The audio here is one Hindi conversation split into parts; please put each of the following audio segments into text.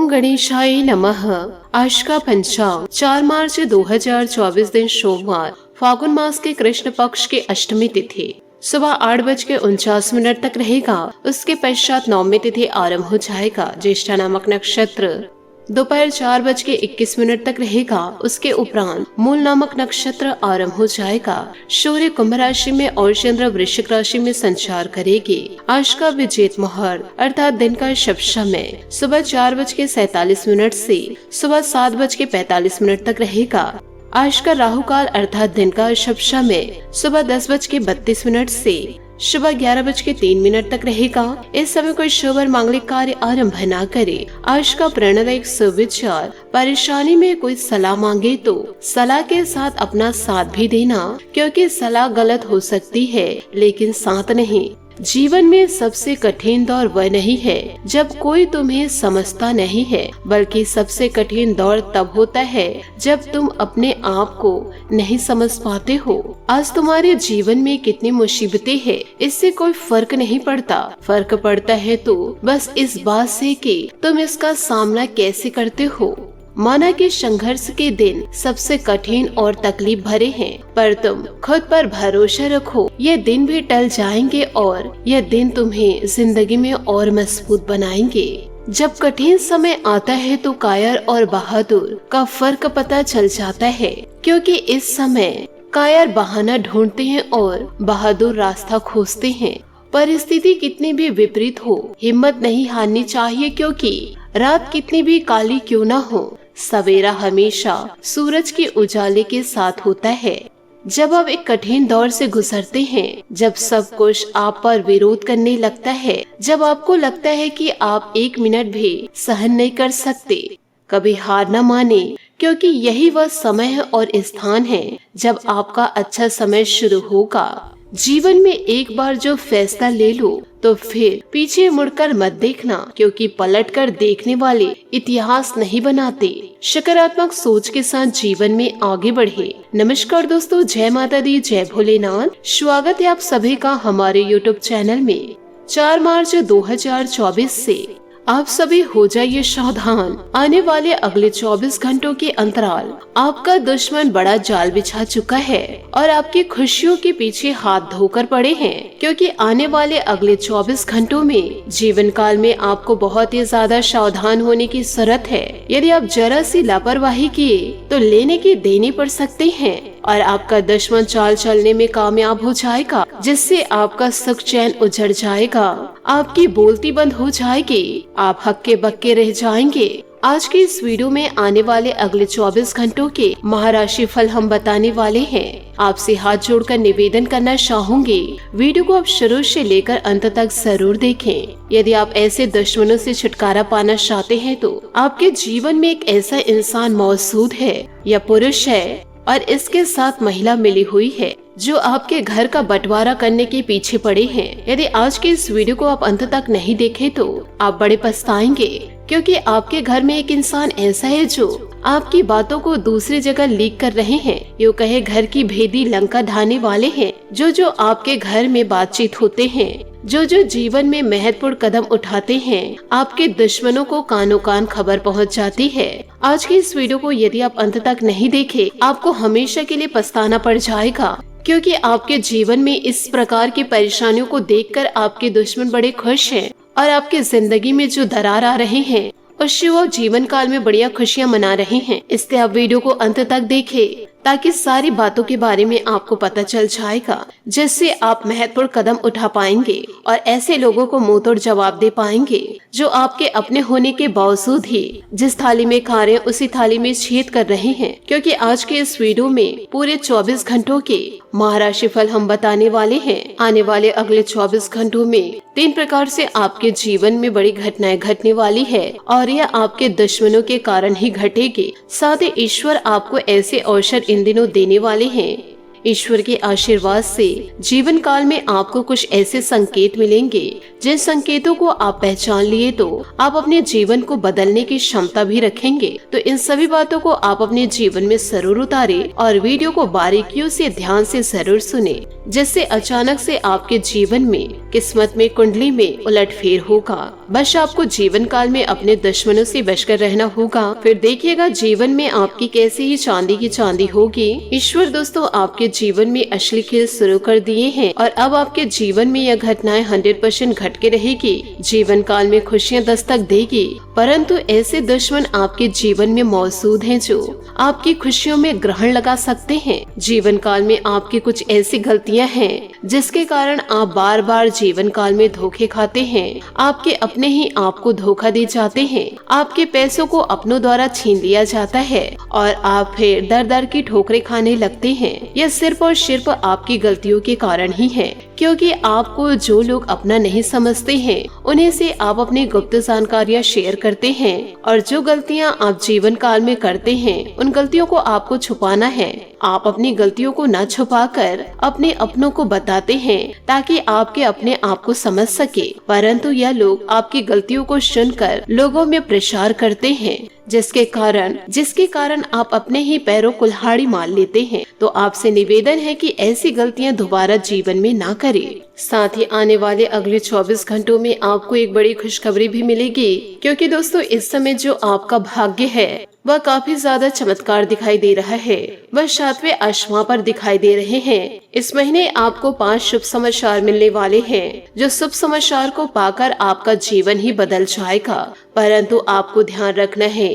गणेशाय नमः। आज का पंचांग 4 मार्च 2024 दिन सोमवार, फागुन मास के कृष्ण पक्ष की अष्टमी तिथि सुबह 8:49 तक रहेगा। उसके पश्चात नवमी तिथि आरंभ हो जाएगा। ज्येष्ठा नामक नक्षत्र दोपहर 4:21 तक रहेगा। उसके उपरांत मूल नामक नक्षत्र आरंभ हो जाएगा। सूर्य कुंभ राशि में और चंद्र वृश्चिक राशि में संचार करेगी। आज का विजेत मुहूर्त अर्थात दिन का शुभ समय सुबह 4:47 से सुबह 7:45 तक रहेगा। आज का राहु काल अर्थात दिन का शुभ समय सुबह 10:32 से सुबह 11:03 तक रहेगा। इस समय कोई शुभ और मांगलिक कार्य आरंभ न करे। आज का प्रणव सुविचार, परेशानी में कोई सलाह मांगे तो सलाह के साथ अपना साथ भी देना, क्योंकि सलाह गलत हो सकती है लेकिन साथ नहीं। जीवन में सबसे कठिन दौर वह नहीं है जब कोई तुम्हें समझता नहीं है, बल्कि सबसे कठिन दौर तब होता है जब तुम अपने आप को नहीं समझ पाते हो। आज तुम्हारे जीवन में कितनी मुसीबतें हैं, इससे कोई फर्क नहीं पड़ता। फर्क पड़ता है तो बस इस बात से कि तुम इसका सामना कैसे करते हो। माना कि संघर्ष के दिन सबसे कठिन और तकलीफ भरे हैं, पर तुम खुद पर भरोसा रखो। ये दिन भी टल जाएंगे और ये दिन तुम्हें जिंदगी में और मजबूत बनाएंगे। जब कठिन समय आता है तो कायर और बहादुर का फर्क पता चल जाता है, क्योंकि इस समय कायर बहाना ढूंढते हैं और बहादुर रास्ता खोजते हैं। परिस्थिति कितनी भी विपरीत हो, हिम्मत नहीं हारनी चाहिए, क्योंकि रात कितनी भी काली क्यों न हो, सवेरा हमेशा सूरज के उजाले के साथ होता है। जब आप एक कठिन दौर से गुजरते हैं, जब सब कुछ आप पर विरोध करने लगता है, जब आपको लगता है कि आप 1 मिनट भी सहन नहीं कर सकते, कभी हार न माने, क्योंकि यही वह समय है और स्थान है जब आपका अच्छा समय शुरू होगा। जीवन में एक बार जो फैसला ले लो तो फिर पीछे मुड़कर मत देखना, क्योंकि पलटकर देखने वाले इतिहास नहीं बनाते। सकारात्मक सोच के साथ जीवन में आगे बढ़े। नमस्कार दोस्तों, जय माता दी, जय भोलेनाथ। स्वागत है आप सभी का हमारे YouTube चैनल में। 4 मार्च 2024 से आप सभी हो जाइए सावधान। आने वाले अगले 24 घंटों के अंतराल आपका दुश्मन बड़ा जाल बिछा चुका है और आपकी खुशियों के पीछे हाथ धोकर पड़े हैं, क्योंकि आने वाले अगले 24 घंटों में जीवन काल में आपको बहुत ही ज्यादा सावधान होने की जरूरत है। यदि आप जरा सी लापरवाही किए तो लेने के देने पड़ सकते हैं और आपका दुश्मन चाल चलने में कामयाब हो जाएगा, जिससे आपका सुख चैन उजड़ जाएगा। आपकी बोलती बंद हो जाएगी, आप हक्के बक्के रह जाएंगे। आज की इस वीडियो में आने वाले अगले 24 घंटों के महाराशि फल हम बताने वाले हैं। आपसे हाथ जोड़कर निवेदन करना चाहूंगी, वीडियो को आप शुरू से लेकर अंत तक जरूर देखें। यदि आप ऐसे दुश्मनों से छुटकारा पाना चाहते हैं तो आपके जीवन में एक ऐसा इंसान मौजूद है या पुरुष है और इसके साथ महिला मिली हुई है जो आपके घर का बंटवारा करने के पीछे पड़े हैं। यदि आज के इस वीडियो को आप अंत तक नहीं देखे तो आप बड़े पछताएंगे, क्योंकि आपके घर में एक इंसान ऐसा है जो आपकी बातों को दूसरी जगह लीक कर रहे हैं। यूँ कहे घर की भेदी लंका ढाने वाले हैं। जो आपके घर में बातचीत होते हैं, जो जीवन में महत्वपूर्ण कदम उठाते हैं, आपके दुश्मनों को कानों कान खबर पहुंच जाती है। आज की इस वीडियो को यदि आप अंत तक नहीं देखे, आपको हमेशा के लिए पछताना पड़ जाएगा, क्योंकि आपके जीवन में इस प्रकार की परेशानियों को देखकर आपके दुश्मन बड़े खुश हैं और आपके जिंदगी में जो दरार आ रहे हैं उससे वो जीवन काल में बढ़िया खुशियां मना रहे हैं। इसलिए आप वीडियो को अंत तक देखें, ताकि सारी बातों के बारे में आपको पता चल जाएगा, जिससे आप महत्वपूर्ण कदम उठा पाएंगे और ऐसे लोगों को मुंह तोड़ जवाब दे पाएंगे जो आपके अपने होने के बावजूद ही जिस थाली में खा रहे हैं उसी थाली में छेद कर रहे हैं। क्योंकि आज के इस वीडियो में पूरे 24 घंटों के महाराशि फल हम बताने वाले हैं। आने वाले अगले 24 घंटों में 3 प्रकार से आपके जीवन में बड़ी घटनाएं घटने वाली है और यह आपके दुश्मनों के कारण ही घटेगी। साथ ही ईश्वर आपको ऐसे अवसर इन दिनों देने वाले हैं। ईश्वर के आशीर्वाद से जीवन काल में आपको कुछ ऐसे संकेत मिलेंगे, जिन संकेतों को आप पहचान लिए तो आप अपने जीवन को बदलने की क्षमता भी रखेंगे। तो इन सभी बातों को आप अपने जीवन में जरूर उतारे और वीडियो को बारीकियों से ध्यान से जरूर सुने, जिससे अचानक से आपके जीवन में किस्मत में, कुंडली में उलटफेर होगा। बस आपको जीवन काल में अपने दुश्मनों से बचकर रहना होगा। फिर देखिएगा जीवन में आपकी कैसी ही चांदी की चांदी होगी। ईश्वर दोस्तों आपके जीवन में असली खेल शुरू कर दिए हैं और अब आपके जीवन में यह घटनाएं 100% घट के रहेगी। जीवन काल में खुशियां दस्तक देगी, परंतु ऐसे दुश्मन आपके जीवन में मौजूद हैं जो आपकी खुशियों में ग्रहण लगा सकते हैं। जीवन काल में आपकी कुछ ऐसी गलतियां हैं जिसके कारण आप बार बार जीवन काल में धोखे खाते हैं। आपके अपने ही आपको धोखा दे जाते हैं, आपके पैसों को अपनों द्वारा छीन लिया जाता है और आप फिर दर दर की ठोकरें खाने लगते हैं। यह सिर्फ और सिर्फ आपकी गलतियों के कारण ही है, क्योंकि आपको जो लोग अपना नहीं समझते हैं उन्हें से आप अपनी गुप्त जानकारियाँ शेयर करते हैं और जो गलतियाँ आप जीवन काल में करते हैं उन गलतियों को आपको छुपाना है। आप अपनी गलतियों को न छुपाकर अपने अपनों को बताते हैं ताकि आपके अपने आप को समझ सके, परंतु यह लोग आपकी गलतियों को सुनकर लोगों में प्रचार करते हैं, जिसके कारण आप अपने ही पैरों कुल्हाड़ी मार लेते हैं। तो आपसे निवेदन है कि ऐसी गलतियां दोबारा जीवन में ना करें। साथ ही आने वाले अगले 24 घंटों में आपको एक बड़ी खुशखबरी भी मिलेगी, क्योंकि दोस्तों इस समय जो आपका भाग्य है वह काफी ज्यादा चमत्कार दिखाई दे रहा है। वह 7वें आसमां पर दिखाई दे रहे हैं। इस महीने आपको 5 शुभ समाचार मिलने वाले हैं, जो शुभ समाचार को पाकर आपका जीवन ही बदल जाएगा। परंतु आपको ध्यान रखना है,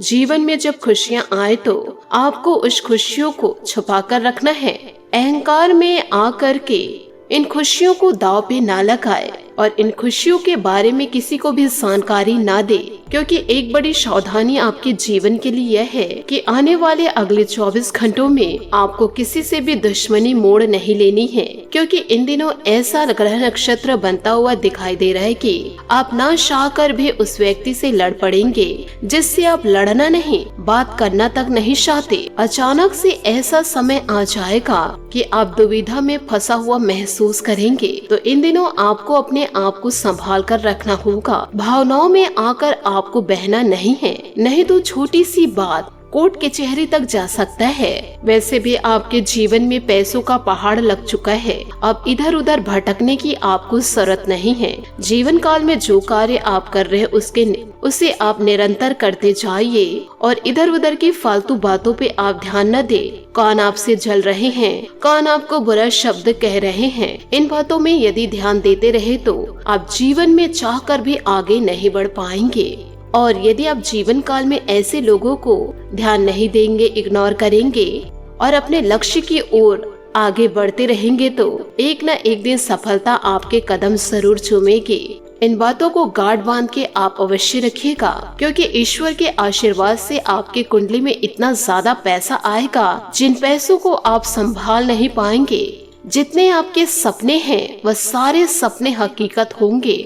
जीवन में जब खुशियाँ आए तो आपको उस खुशियों को छुपा कर रखना है। अहंकार में आकर के इन खुशियों को दांव पे ना लगाए और इन खुशियों के बारे में किसी को भी जानकारी ना दे, क्योंकि एक बड़ी सावधानी आपके जीवन के लिए यह है कि आने वाले अगले 24 घंटों में आपको किसी से भी दुश्मनी मोड़ नहीं लेनी है, क्योंकि इन दिनों ऐसा ग्रह नक्षत्र बनता हुआ दिखाई दे रहा है कि आप ना चाह कर भी उस व्यक्ति से लड़ पड़ेंगे जिससे आप लड़ना नहीं, बात करना तक नहीं चाहते। अचानक से ऐसा समय आ जाएगा कि आप दुविधा में फंसा हुआ महसूस करेंगे। तो इन दिनों आपको अपने आप को संभाल कर रखना होगा। भावनाओं में आकर आपको बहना नहीं है, नहीं तो छोटी सी बात कोर्ट कचहरी तक जा सकता है। वैसे भी आपके जीवन में पैसों का पहाड़ लग चुका है, अब इधर उधर भटकने की आपको जरूरत नहीं है। जीवन काल में जो कार्य आप कर रहे हैं उसे आप निरंतर करते जाइए और इधर उधर की फालतू बातों पे आप ध्यान न दे। कान आपसे जल रहे हैं, कान आपको बुरा शब्द कह रहे हैं, इन बातों में यदि ध्यान देते रहे तो आप जीवन में चाहकर भी आगे नहीं बढ़ पाएंगे। और यदि आप जीवन काल में ऐसे लोगों को ध्यान नहीं देंगे, इग्नोर करेंगे और अपने लक्ष्य की ओर आगे बढ़ते रहेंगे तो एक न एक दिन सफलता आपके कदम जरूर चूमेगी। इन बातों को गांठ बांध के आप अवश्य रखिएगा, क्योंकि ईश्वर के आशीर्वाद से आपके कुंडली में इतना ज्यादा पैसा आएगा जिन पैसों को आप संभाल नहीं पाएंगे। जितने आपके सपने हैं वह सारे सपने हकीकत होंगे,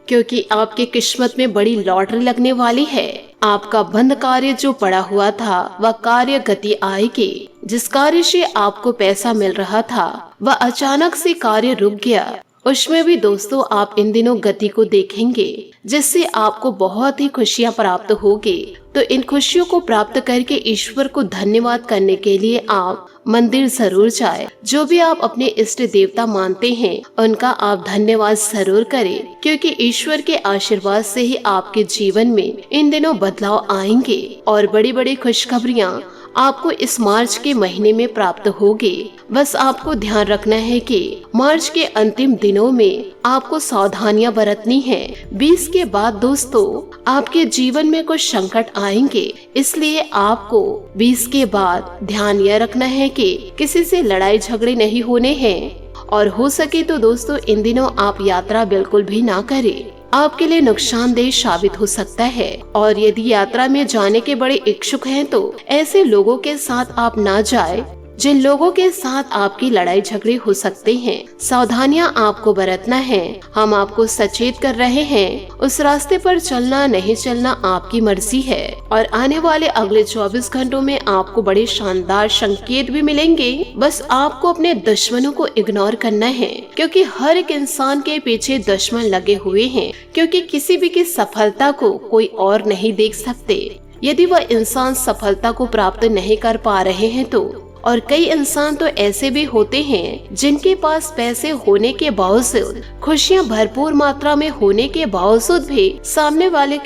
क्योंकि आपके किस्मत में बड़ी लॉटरी लगने वाली है। आपका बंद कार्य जो पड़ा हुआ था वह कार्य गति आएगी। जिस कार्य से आपको पैसा मिल रहा था वह अचानक से कार्य रुक गया, उसमें भी दोस्तों आप इन दिनों गति को देखेंगे, जिससे आपको बहुत ही खुशियां प्राप्त होगी। तो इन खुशियों को प्राप्त करके ईश्वर को धन्यवाद करने के लिए आप मंदिर जरूर जाए। जो भी आप अपने इष्ट देवता मानते हैं उनका आप धन्यवाद जरूर करें, क्योंकि ईश्वर के आशीर्वाद से ही आपके जीवन में इन दिनों बदलाव आएंगे और बड़ी बड़ी खुशखबरियाँ आपको इस मार्च के महीने में प्राप्त होगी। बस आपको ध्यान रखना है कि मार्च के अंतिम दिनों में आपको सावधानियां बरतनी है। 20 के बाद दोस्तों आपके जीवन में कुछ संकट आएंगे, इसलिए आपको 20 के बाद ध्यान यह रखना है कि किसी से लड़ाई झगड़े नहीं होने हैं और हो सके तो दोस्तों इन दिनों आप यात्रा बिल्कुल भी ना करें, आपके लिए नुकसानदेह साबित हो सकता है। और यदि यात्रा में जाने के बड़े इच्छुक हैं तो ऐसे लोगों के साथ आप ना जाएं जिन लोगों के साथ आपकी लड़ाई झगड़े हो सकते हैं। सावधानियां आपको बरतना है। हम आपको सचेत कर रहे हैं, उस रास्ते पर चलना नहीं चलना आपकी मर्जी है। और आने वाले अगले 24 घंटों में आपको बड़े शानदार संकेत भी मिलेंगे। बस आपको अपने दुश्मनों को इग्नोर करना है, क्योंकि हर एक इंसान के पीछे दुश्मन लगे हुए हैं, क्योंकि किसी भी की सफलता को कोई और नहीं देख सकते। यदि वह इंसान सफलता को प्राप्त नहीं कर पा रहे हैं तो और कई इंसान तो ऐसे भी होते हैं जिनके पास पैसे होने के बावजूद, खुशियाँ भरपूर मात्रा में होने के बावजूद भी सामने वाले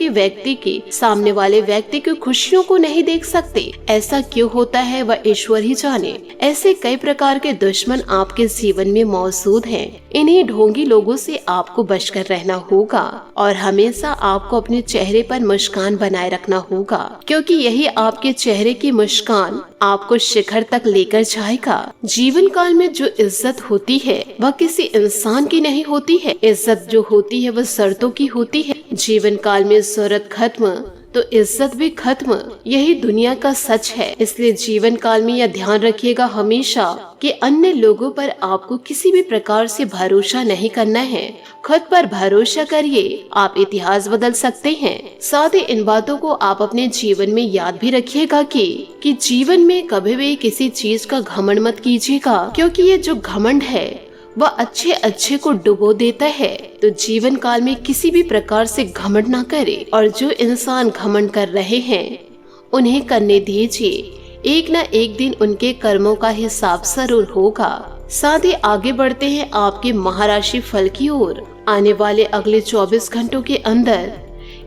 व्यक्ति की खुशियों को नहीं देख सकते। ऐसा क्यों होता है वह ईश्वर ही जाने। ऐसे कई प्रकार के दुश्मन आपके जीवन में मौजूद हैं। इन्हीं ढोंगी लोगों से आपको बचकर रहना होगा और हमेशा आपको अपने चेहरे पर मुस्कान बनाए रखना होगा, क्योंकि यही आपके चेहरे की मुस्कान आपको शिखर तक लेकर जाएगा। जीवन काल में जो इज्जत होती है वह किसी इंसान की नहीं होती है। इज्जत जो होती है वह शर्तों की होती है। जीवन काल में शोहरत खत्म तो इज्जत भी खत्म, यही दुनिया का सच है। इसलिए जीवन काल में यह ध्यान रखिएगा हमेशा कि अन्य लोगों पर आपको किसी भी प्रकार से भरोसा नहीं करना है। खुद पर भरोसा करिए, आप इतिहास बदल सकते हैं। साथ ही इन बातों को आप अपने जीवन में याद भी रखिएगा कि जीवन में कभी भी किसी चीज का घमंड मत कीजिएगा, क्योंकि ये जो घमंड है वह अच्छे को डुबो देता है। तो जीवन काल में किसी भी प्रकार से घमंड ना करे, और जो इंसान घमंड कर रहे हैं उन्हें करने दीजिए। एक न एक दिन उनके कर्मों का हिसाब जरूर होगा। साथ ही आगे बढ़ते हैं आपके महाराशि फल की ओर। आने वाले अगले 24 घंटों के अंदर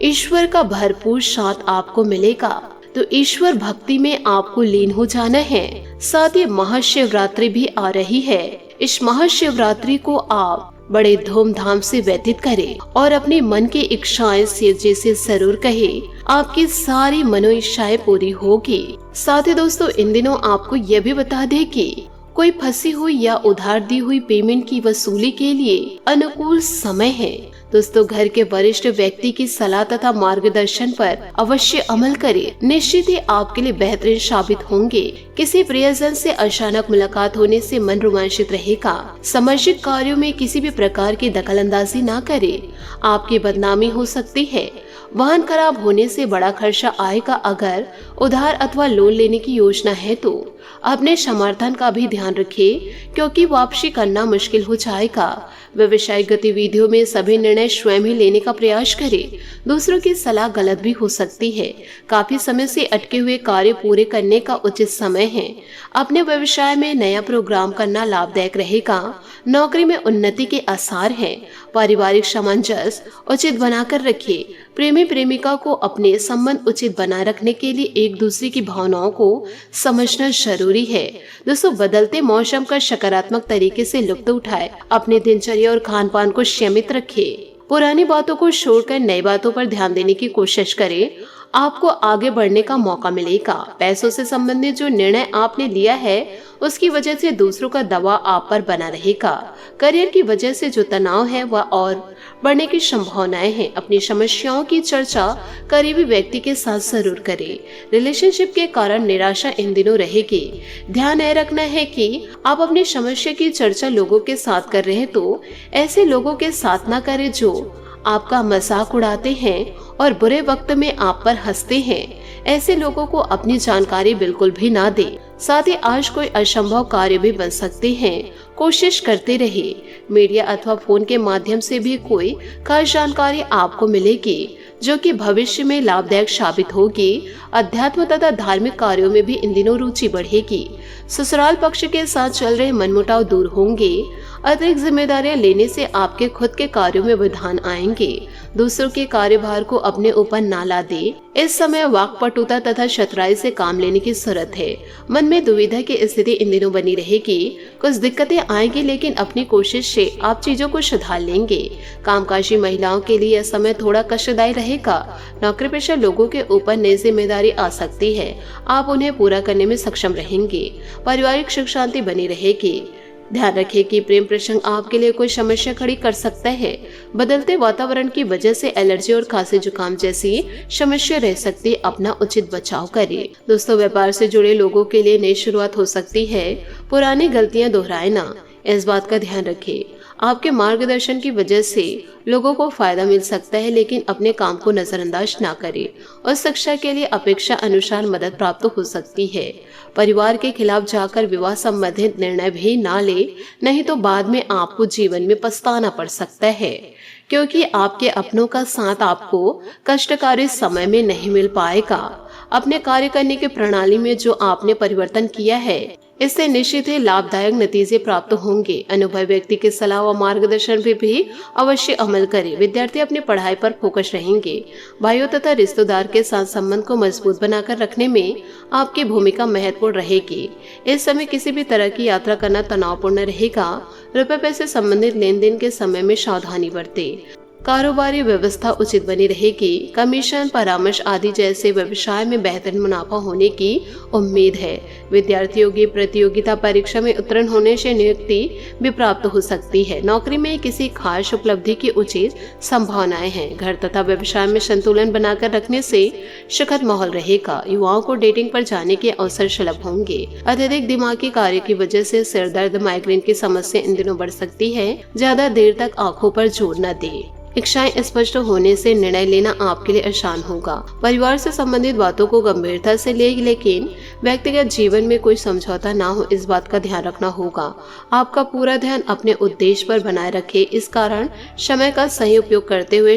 ईश्वर का भरपूर साथ आपको मिलेगा, तो ईश्वर भक्ति में आपको लीन हो जाना है। साथ ही महाशिवरात्रि भी आ रही है। इस महाशिवरात्रि को आप बड़े धूमधाम से व्यतीत करें और अपने मन की इच्छाएं शिवजी से जरूर कहें। आपकी सारी मनो इच्छाएं पूरी होगी। साथ ही दोस्तों, इन दिनों आपको यह भी बता दें कि कोई फंसी हुई या उधार दी हुई पेमेंट की वसूली के लिए अनुकूल समय है। दोस्तों, घर के वरिष्ठ व्यक्ति की सलाह तथा मार्गदर्शन पर अवश्य अमल करें। निश्चित ही आपके लिए बेहतरीन साबित होंगे। किसी प्रियजन से अचानक मुलाकात होने से मन रोमांचित रहेगा। सामाजिक कार्यों में किसी भी प्रकार की दखलंदाजी ना करें, आपकी बदनामी हो सकती है। वाहन खराब होने से बड़ा खर्चा आएगा। अगर उधार अथवा लोन लेने की योजना है तो अपने समर्थन का भी ध्यान रखें, क्योंकि वापसी करना मुश्किल हो जाएगा। व्यवसायिक गतिविधियों में सभी निर्णय स्वयं ही लेने का प्रयास करें। दूसरों की सलाह गलत भी हो सकती है। काफी समय से अटके हुए कार्य पूरे करने का उचित समय है। अपने व्यवसाय में नया प्रोग्राम करना लाभदायक रहेगा। नौकरी में उन्नति के आसार हैं। पारिवारिक सामंजस्य उचित बनाकर रखिए। प्रेमी प्रेमिका को अपने संबंध उचित बनाए रखने के लिए एक दूसरे की भावनाओं को समझना जरूरी है। दोस्तों, बदलते मौसम का सकारात्मक तरीके से लुत्फ उठाए। अपने दिनचर्या और खान पान को सीमित रखें। पुरानी बातों को छोड़कर नई बातों पर ध्यान देने की कोशिश करें। आपको आगे बढ़ने का मौका मिलेगा। पैसों से संबंधित जो निर्णय आपने लिया है उसकी वजह से दूसरों का दबाव आप पर बना रहेगा। करियर की वजह से जो तनाव है वह और बढ़ने की संभावनाएं हैं। अपनी समस्याओं की चर्चा करीबी व्यक्ति के साथ जरूर करें। रिलेशनशिप के कारण निराशा इन दिनों रहेगी। ध्यान यह रखना है कि आप अपनी समस्या की चर्चा लोगों के साथ कर रहे हैं तो ऐसे लोगों के साथ ना करें जो आपका मजाक उड़ाते हैं और बुरे वक्त में आप पर हंसते हैं। ऐसे लोगों को अपनी जानकारी बिल्कुल भी ना दें। साथ ही आज कोई असंभव कार्य भी बन सकते हैं। कोशिश करते रहिए। मीडिया अथवा फोन के माध्यम से भी कोई खास जानकारी आपको मिलेगी जो कि भविष्य में लाभदायक साबित होगी। अध्यात्म तथा धार्मिक कार्यों में भी इन दिनों रुचि बढ़ेगी। ससुराल पक्ष के साथ चल रहे मनमुटाव दूर होंगे। अतिरिक्त जिम्मेदारियां लेने से आपके खुद के कार्यों में विधान आएंगे। दूसरों के कार्यभार को अपने ऊपर ना ला दे। इस समय वाक्पटुता तथा शतराई से काम लेने की जरूरत है। मन में दुविधा की स्थिति इन दिनों बनी रहेगी। कुछ दिक्कतें आएंगी, लेकिन अपनी कोशिश से आप चीजों को सुधार लेंगे। कामकाजी महिलाओं के लिए यह समय थोड़ा कष्टदायी रहेगा। नौकरी पेशा लोगों के ऊपर नई जिम्मेदारी आ सकती है। आप उन्हें पूरा करने में सक्षम रहेंगे। पारिवारिक सुख शांति बनी रहेगी। ध्यान रखें कि प्रेम प्रसंग आपके लिए कोई समस्या खड़ी कर सकता है। बदलते वातावरण की वजह से एलर्जी और खांसी जुकाम जैसी समस्या रह सकती है। अपना उचित बचाव करें। दोस्तों, व्यापार से जुड़े लोगों के लिए नई शुरुआत हो सकती है। पुरानी गलतियां दोहराए ना, इस बात का ध्यान रखें। आपके मार्गदर्शन की वजह से लोगों को फायदा मिल सकता है, लेकिन अपने काम को नजरअंदाज ना करें। उस शिक्षा के लिए अपेक्षा अनुसार मदद प्राप्त हो सकती है। परिवार के खिलाफ जाकर विवाह संबंधित निर्णय भी ना ले, नहीं तो बाद में आपको जीवन में पछताना पड़ सकता है, क्योंकि आपके अपनों का साथ आपको कष्टकारी समय में नहीं मिल पाएगा। अपने कार्य करने की प्रणाली में जो आपने परिवर्तन किया है, इससे निश्चित ही लाभदायक नतीजे प्राप्त होंगे। अनुभवी व्यक्ति की सलाह व मार्गदर्शन पे भी अवश्य अमल करें। विद्यार्थी अपनी पढ़ाई पर फोकस रहेंगे। भाइयों तथा रिश्तेदार के साथ संबंध को मजबूत बनाकर रखने में आपकी भूमिका महत्वपूर्ण रहेगी। इस समय किसी भी तरह की यात्रा करना तनावपूर्ण रहेगा। रुपए पैसे संबंधित लेन देन के समय में सावधानी बरतें। कारोबारी व्यवस्था उचित बनी रहेगी। कमीशन, परामर्श आदि जैसे व्यवसाय में बेहतर मुनाफा होने की उम्मीद है। विद्यार्थियों की प्रतियोगिता परीक्षा में उत्तीर्ण होने से नियुक्ति भी प्राप्त हो सकती है। नौकरी में किसी खास उपलब्धि की उचित संभावनाएं हैं। घर तथा व्यवसाय में संतुलन बनाकर रखने से सुखद माहौल रहेगा। युवाओं को डेटिंग पर जाने के अवसर सुलभ होंगे। अत्यधिक दिमागी कार्य की वजह से सिर दर्द, माइग्रेन की समस्या इन दिनों बढ़ सकती है। ज्यादा देर तक आंखों पर जोर न दें। इच्छाएं स्पष्ट होने से निर्णय लेना आपके लिए आसान होगा। परिवार से संबंधित बातों को गंभीरता से लेकिन व्यक्तिगत जीवन में कोई समझौता ना हो, इस बात का ध्यान रखना होगा। आपका पूरा ध्यान अपने उद्देश्य पर बनाए रखें। इस कारण समय का सही उपयोग करते हुए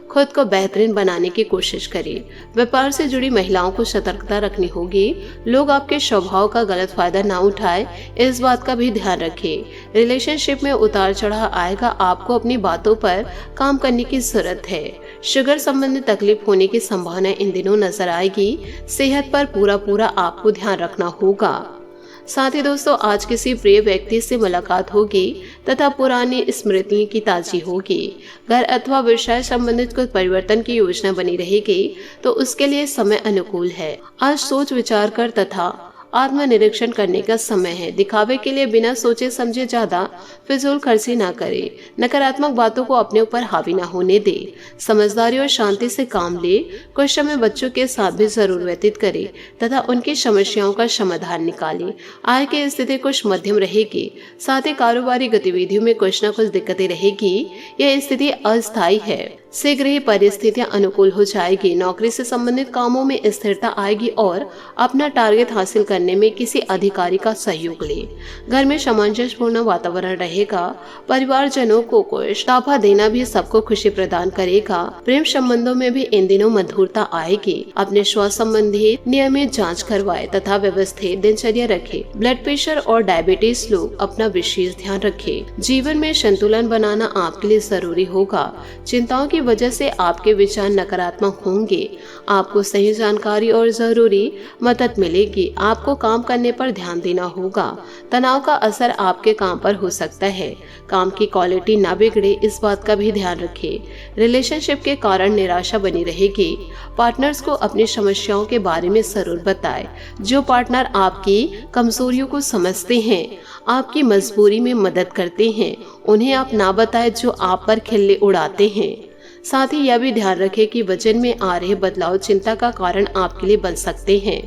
खुद को बेहतरीन बनाने की कोशिश करें। व्यापार से जुड़ी महिलाओं को सतर्कता रखनी होगी। लोग आपके स्वभाव का गलत फायदा ना उठाए, इस बात का भी ध्यान रखें। रिलेशनशिप में उतार चढ़ाव आएगा। आपको अपनी बातों पर काम करने की जरूरत है। शुगर संबंधित तकलीफ होने की संभावना इन दिनों नजर आएगी। सेहत पर पूरा आपको ध्यान रखना होगा। साथ ही दोस्तों, आज किसी प्रिय व्यक्ति से मुलाकात होगी तथा पुरानी स्मृतियों की ताजी होगी। घर अथवा व्यवसाय संबंधित कुछ परिवर्तन की योजना बनी रहेगी, तो उसके लिए समय अनुकूल है। आज सोच विचार कर तथा आत्मनिरीक्षण करने का समय है। दिखावे के लिए बिना सोचे समझे ज्यादा फिजूल खर्ची ना करें। नकारात्मक बातों को अपने ऊपर हावी ना होने दे। समझदारी और शांति से काम ले। कुछ समय बच्चों के साथ भी जरूर व्यतीत करें तथा उनकी समस्याओं का समाधान निकालें। आय की स्थिति कुछ मध्यम रहेगी। साथ ही कारोबारी गतिविधियों में कुछ न कुछ दिक्कतें रहेगी। यह स्थिति अस्थायी है। शीघ्र ही परिस्थितियां अनुकूल हो जाएगी। नौकरी से संबंधित कामों में स्थिरता आएगी और अपना टारगेट हासिल करने में किसी अधिकारी का सहयोग ले। घर में सामंजस्यपूर्ण वातावरण रहेगा। परिवारजनों को कुछ तोहफा देना भी सबको खुशी प्रदान करेगा। प्रेम संबंधों में भी इन दिनों मधुरता आएगी। अपने स्वास्थ्य संबंधी नियमित जांच करवाए तथा व्यवस्थित दिनचर्या रखे। ब्लड प्रेशर और डायबिटीज लोग अपना विशेष ध्यान रखें। जीवन में संतुलन बनाना आपके लिए जरूरी होगा। चिंताओं की वजह से आपके विचार नकारात्मक होंगे। आपको सही जानकारी और जरूरी मदद मिलेगी। आपको काम करने पर ध्यान देना होगा। तनाव का असर आपके काम पर हो सकता है। काम की क्वालिटी ना बिगड़े, इस बात का भी ध्यान रखें। रिलेशनशिप के कारण निराशा बनी रहेगी। पार्टनर्स को अपनी समस्याओं के बारे में जरूर बताएं। जो पार्टनर आपकी कमजोरियों को समझते हैं, आपकी मजबूरी में मदद करते हैं, उन्हें आप ना बताएं जो आप पर खिल्ली उड़ाते हैं। साथ ही यह भी ध्यान रखें कि वजन में आ रहे बदलाव चिंता का कारण आपके लिए बन सकते हैं।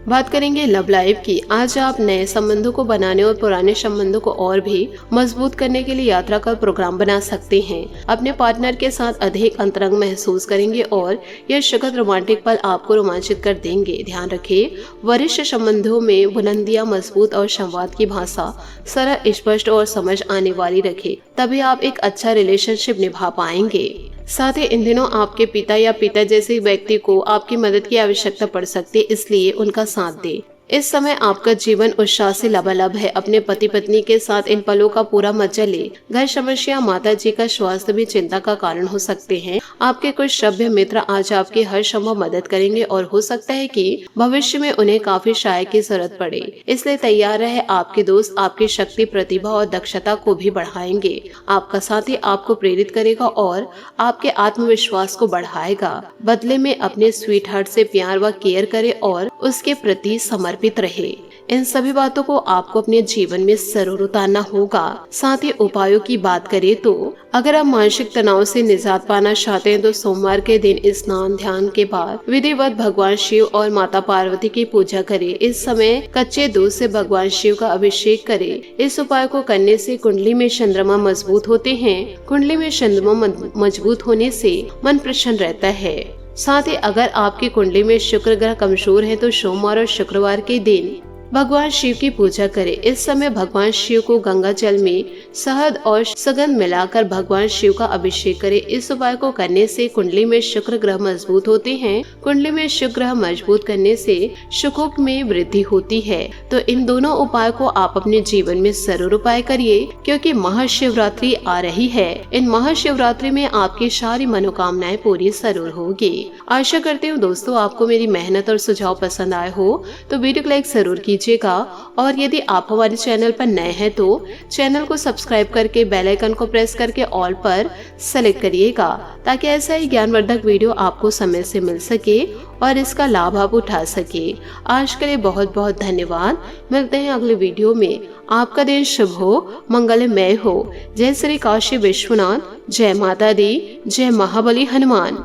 बात करेंगे लव लाइफ की। आज आप नए संबंधों को बनाने और पुराने संबंधों को और भी मजबूत करने के लिए यात्रा का प्रोग्राम बना सकते हैं। अपने पार्टनर के साथ अधिक अंतरंग महसूस करेंगे और यह सुखद रोमांटिक पल आपको रोमांचित कर देंगे। ध्यान रखें, वरिष्ठ संबंधों में बुलंदियां मजबूत और संवाद की भाषा सरल, स्पष्ट और समझ आने वाली रखें, तभी आप एक अच्छा रिलेशनशिप निभा पाएंगे। साथ ही इन दिनों आपके पिता या पिता जैसे व्यक्ति को आपकी मदद की आवश्यकता पड़ सकती है, इसलिए उनका साथ दें। इस समय आपका जीवन उत्साह से लबालब है। अपने पति पत्नी के साथ इन पलों का पूरा मजा ले। घर समस्या, माता जी का स्वास्थ्य भी चिंता का कारण हो सकते हैं। आपके कुछ सभ्य मित्र आज आपकी हर संभव मदद करेंगे और हो सकता है कि भविष्य में उन्हें काफी सहायता की जरूरत पड़े, इसलिए तैयार रहे। आपके दोस्त आपकी शक्ति, प्रतिभा और दक्षता को भी बढ़ाएंगे। आपका साथी आपको प्रेरित करेगा और आपके आत्मविश्वास को बढ़ाएगा। बदले में अपने स्वीट हार्ट से प्यार व केयर करे और उसके प्रति समर्पित रहे। इन सभी बातों को आपको अपने जीवन में जरूर उतारना होगा। साथ ही उपायों की बात करें तो अगर आप मानसिक तनाव से निजात पाना चाहते हैं तो सोमवार के दिन स्नान ध्यान के बाद विधिवत भगवान शिव और माता पार्वती की पूजा करें। इस समय कच्चे दूध से भगवान शिव का अभिषेक करें। इस उपाय को करने से कुंडली में चंद्रमा मजबूत होते हैं। कुंडली में चंद्रमा मजबूत होने से मन प्रसन्न रहता है। साथ ही अगर आपकी कुंडली में शुक्र ग्रह कमजोर है तो सोमवार और शुक्रवार के दिन भगवान शिव की पूजा करें। इस समय भगवान शिव को गंगा जल में शहद और सुगंध मिलाकर भगवान शिव का अभिषेक करें। इस उपाय को करने से कुंडली में शुक्र ग्रह मजबूत होते हैं। कुंडली में शुक्र ग्रह मजबूत करने से सुखों में वृद्धि होती है। तो इन दोनों उपाय को आप अपने जीवन में जरूर उपाय करिए, क्योंकि महाशिवरात्रि आ रही है। इन महाशिवरात्रि में आपकी सारी मनोकामनाएं पूरी जरूर होगी। आशा करती हूँ दोस्तों आपको मेरी मेहनत और सुझाव पसंद आए हो, तो वीडियो को लाइक जरूर कीजिएगा। और यदि आप हमारे चैनल पर नए हैं तो चैनल को सब्सक्राइब करके बेल आइकन को प्रेस करके ऑल पर सेलेक्ट करिएगा, ताकि ऐसा ही ज्ञानवर्धक वीडियो आपको समय से मिल सके और इसका लाभ आप उठा सके। आज के लिए बहुत बहुत धन्यवाद। मिलते हैं अगले वीडियो में। आपका दिन शुभ हो, मंगलमय हो। जय श्री काशी विश्वनाथ, जय माता दी, जय महाबली हनुमान।